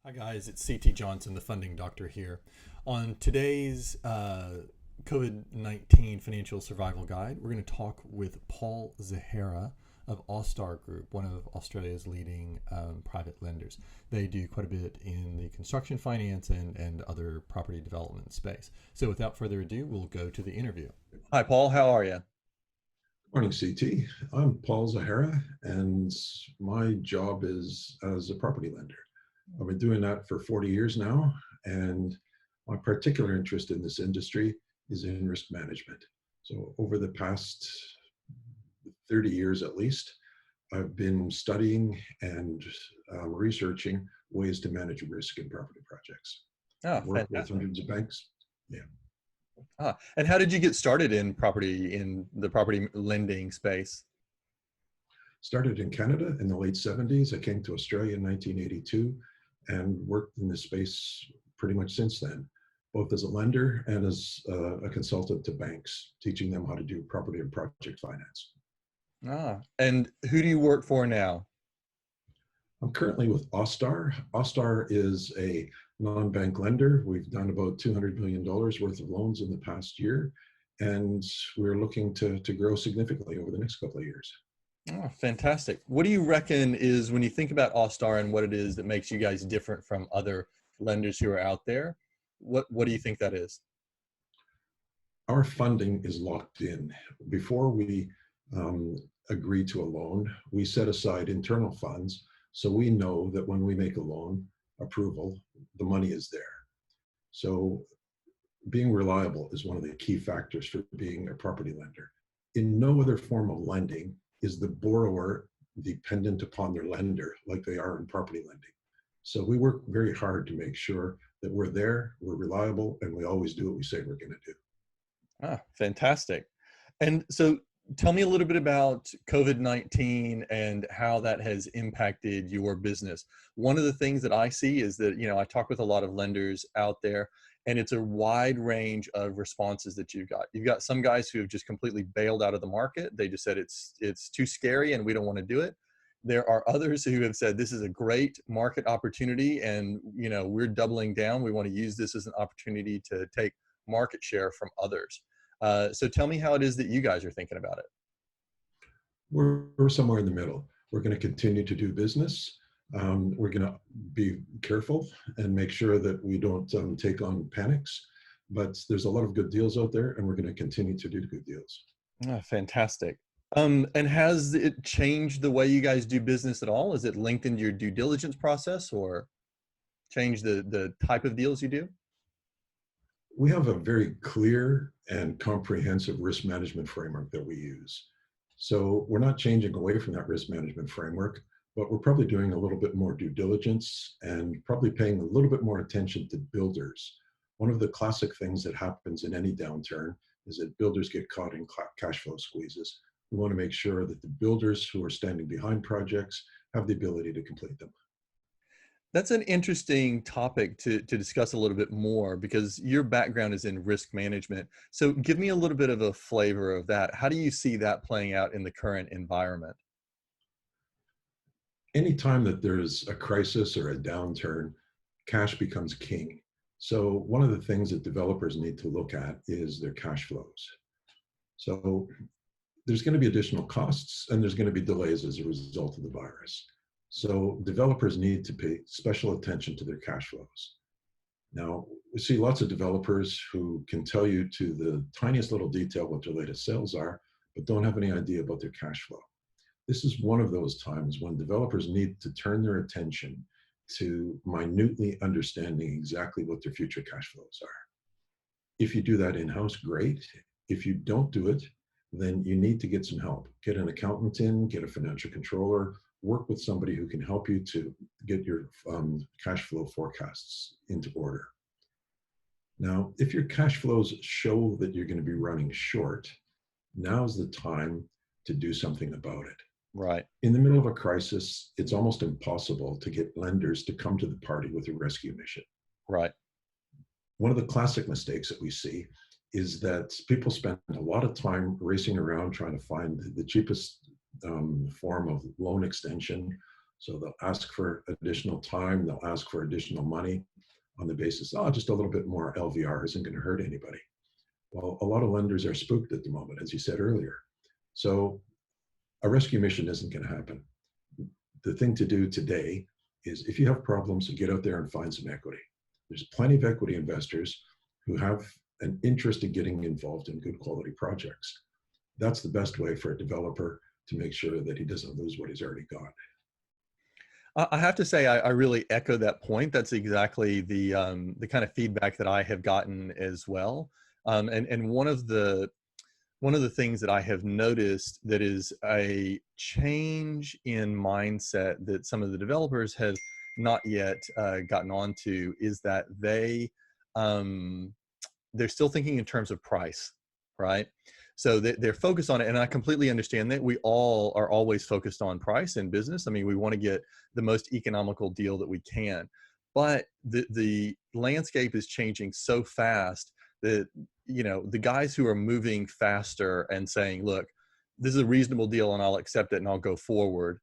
Hi guys, it's CT Johnson, the funding doctor here. On today's COVID-19 financial survival guide, we're going to talk with Paul Zahara of All-Star Group, one of Australia's leading private lenders. They do quite a bit in the construction finance and other property development space. So without further ado, we'll go to the interview. Hi Paul, how are you? Morning, CT. I'm Paul Zahara, and my job is as a property lender. I've been doing that for 40 years now, and my particular interest in this industry is in risk management. So over the past 30 years at least, I've been studying and researching ways to manage risk in property projects. Oh, I've worked with fantastic. hundreds of banks. Yeah. And how did you get started in the property lending space? Started in Canada in the late 70s. I came to Australia in 1982 and worked in this space pretty much since then, both as a lender and as a consultant to banks, teaching them how to do property and project finance. And who do you work for now? I'm currently with Austar. Austar is a non-bank lender. We've done about $200 million worth of loans in the past year, and we're looking to grow significantly over the next couple of years. Oh, fantastic. What do you reckon is, when you think about All-Star and what it is that makes you guys different from other lenders who are out there, what do you think that is? Our funding is locked in. Before we agree to a loan, we set aside internal funds so we know that when we make a loan approval, the money is there. So being reliable is one of the key factors for being a property lender. In no other form of lending is the borrower dependent upon their lender like they are in property lending. So we work very hard to make sure that we're there, we're reliable, and we always do what we say we're going to do. Fantastic. And so tell me a little bit about COVID-19 and how that has impacted your business. One of the things that I see is that, I talk with a lot of lenders out there, and it's a wide range of responses that you've got. You've got some guys who have just completely bailed out of the market. They just said it's too scary and we don't want to do it. There are others who have said this is a great market opportunity and, we're doubling down. We want to use this as an opportunity to take market share from others. So tell me how it is that you guys are thinking about it. We're somewhere in the middle. We're going to continue to do business. We're going to be careful and make sure that we don't take on panics. But there's a lot of good deals out there, and we're going to continue to do good deals. Fantastic. And has it changed the way you guys do business at all? Has it lengthened your due diligence process or changed the type of deals you do? We have a very clear and comprehensive risk management framework that we use. So we're not changing away from that risk management framework, but we're probably doing a little bit more due diligence and probably paying a little bit more attention to builders. One of the classic things that happens in any downturn is that builders get caught in cash flow squeezes. We want to make sure that the builders who are standing behind projects have the ability to complete them. That's an interesting topic to discuss a little bit more, because your background is in risk management. So give me a little bit of a flavor of that. How do you see that playing out in the current environment? Anytime that there's a crisis or a downturn, cash becomes king. So one of the things that developers need to look at is their cash flows. So there's going to be additional costs and there's going to be delays as a result of the virus. So developers need to pay special attention to their cash flows. Now, we see lots of developers who can tell you to the tiniest little detail what their latest sales are, but don't have any idea about their cash flow. This is one of those times when developers need to turn their attention to minutely understanding exactly what their future cash flows are. If you do that in-house, great. If you don't do it, then you need to get some help. Get an accountant in, get a financial controller, work with somebody who can help you to get your cash flow forecasts into order. Now, if your cash flows show that you're going to be running short, now's the time to do something about it. Right. In the middle of a crisis, it's almost impossible to get lenders to come to the party with a rescue mission. Right. One of the classic mistakes that we see is that people spend a lot of time racing around trying to find the cheapest form of loan extension So they'll ask for additional time, they'll ask for additional money on the basis, oh, just a little bit more LVR isn't going to hurt anybody. Well, a lot of lenders are spooked at the moment, as you said earlier. So a rescue mission isn't going to happen. The thing to do today is, if you have problems, get out there and find some equity. There's plenty of equity investors who have an interest in getting involved in good quality projects. That's the best way for a developer to make sure that he doesn't lose what he's already got. I have to say, I really echo that point. That's exactly the kind of feedback that I have gotten as well. And one of the things that I have noticed that is a change in mindset that some of the developers have not yet gotten onto is that they're still thinking in terms of price, right? So they're focused on it, and I completely understand that. We all are always focused on price in business. I mean, we want to get the most economical deal that we can, but the landscape is changing so fast that, you know, the guys who are moving faster and saying, look, this is a reasonable deal and I'll accept it and I'll go forward,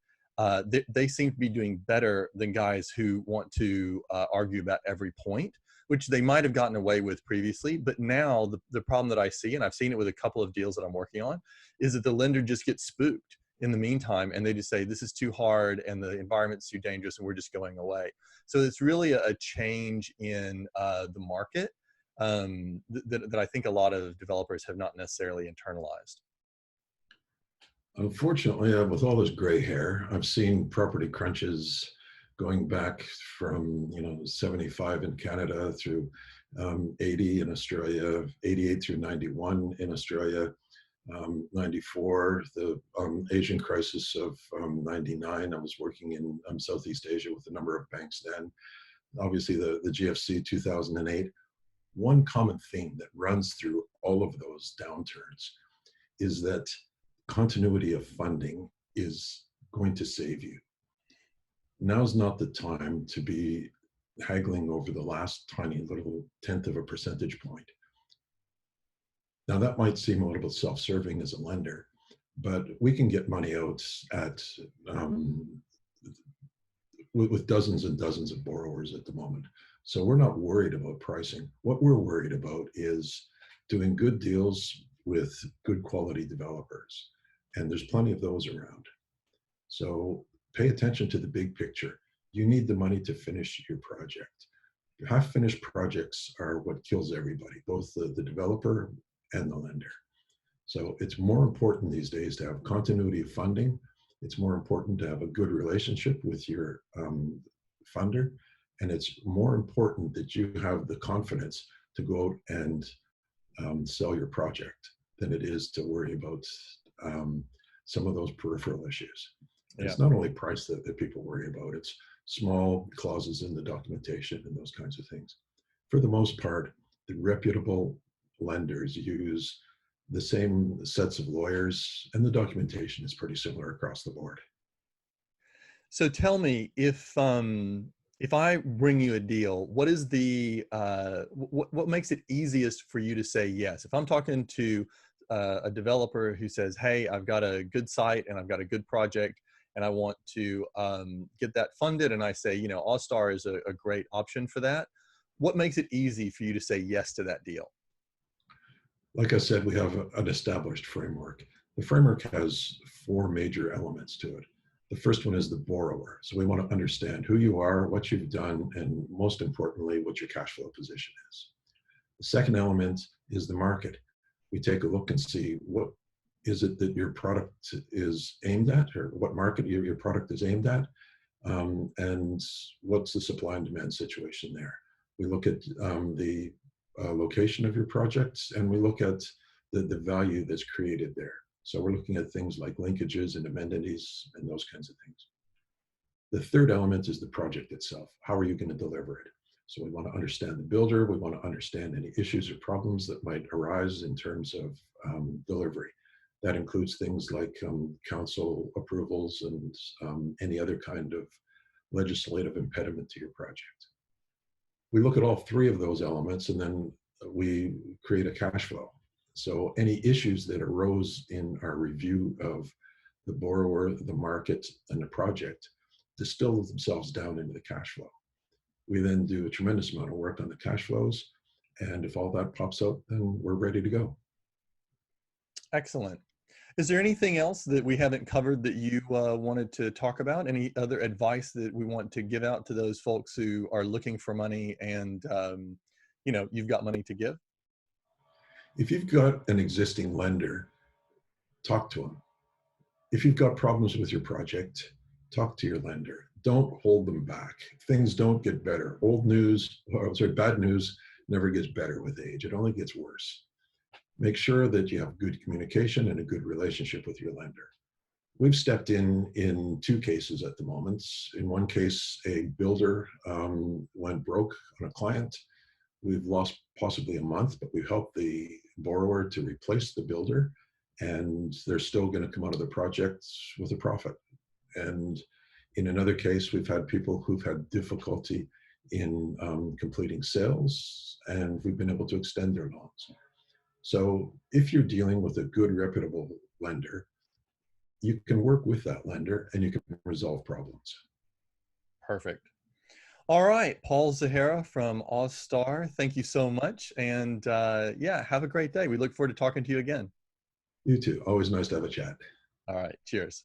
they seem to be doing better than guys who want to argue about every point, which they might have gotten away with previously. But now the problem that I see, and I've seen it with a couple of deals that I'm working on, is that the lender just gets spooked in the meantime, and they just say, this is too hard and the environment's too dangerous and we're just going away. So it's really a change in the market that I think a lot of developers have not necessarily internalized. Unfortunately, with all this gray hair, I've seen property crunches going back from 75 in Canada through 80 in Australia, 88 through 91 in Australia, 94, the Asian crisis of 99. I was working in Southeast Asia with a number of banks then. Obviously, the GFC 2008. One common theme that runs through all of those downturns is that continuity of funding is going to save you. Now's not the time to be haggling over the last tiny little tenth of a percentage point. Now, that might seem a little bit self-serving as a lender, but we can get money out at with dozens and dozens of borrowers at the moment. So we're not worried about pricing. What we're worried about is doing good deals with good quality developers. And there's plenty of those around. So pay attention to the big picture. You need the money to finish your project. Half-finished projects are what kills everybody, both the developer and the lender. So it's more important these days to have continuity of funding. It's more important to have a good relationship with your funder. And it's more important that you have the confidence to go out and sell your project than it is to worry about some of those peripheral issues. Yeah. It's not only price that people worry about, it's small clauses in the documentation and those kinds of things. For the most part, the reputable lenders use the same sets of lawyers, and the documentation is pretty similar across the board. So tell me, if I bring you a deal, what is the what makes it easiest for you to say yes? If I'm talking to a developer who says, hey, I've got a good site and I've got a good project and I want to get that funded, and I say, you know, Austar is a great option for that, what makes it easy for you to say yes to that deal? Like I said, we have an established framework. The framework has 4 major elements to it. The first one is the borrower. So we want to understand who you are, what you've done, and most importantly, what your cash flow position is. The second element is the market. We take a look and see what is it that your product is aimed at, or what market your product is aimed at, and what's the supply and demand situation there. We look at the location of your projects, and we look at the value that's created there. So we're looking at things like linkages and amenities and those kinds of things. The third element is the project itself. How are you going to deliver it? So we want to understand the builder. We want to understand any issues or problems that might arise in terms of delivery. That includes things like council approvals and any other kind of legislative impediment to your project. We look at all 3 of those elements, and then we create a cash flow. So any issues that arose in our review of the borrower, the market, and the project, distill themselves down into the cash flow. We then do a tremendous amount of work on the cash flows. And if all that pops out, then we're ready to go. Excellent. Is there anything else that we haven't covered that you wanted to talk about? Any other advice that we want to give out to those folks who are looking for money and, you've got money to give? If you've got an existing lender, talk to them. If you've got problems with your project, talk to your lender. Don't hold them back. Things don't get better. Bad news never gets better with age. It only gets worse. Make sure that you have good communication and a good relationship with your lender. We've stepped in two cases at the moment. In one case, a builder went broke on a client. We've lost possibly a month, but we've helped the borrower to replace the builder, and they're still going to come out of the project with a profit. And in another case, we've had people who've had difficulty in completing sales, and we've been able to extend their loans. So if you're dealing with a good, reputable lender, you can work with that lender and you can resolve problems. Perfect. All right, Paul Zahara from Ozstar, thank you so much. And yeah, have a great day. We look forward to talking to you again. You too. Always nice to have a chat. All right, cheers.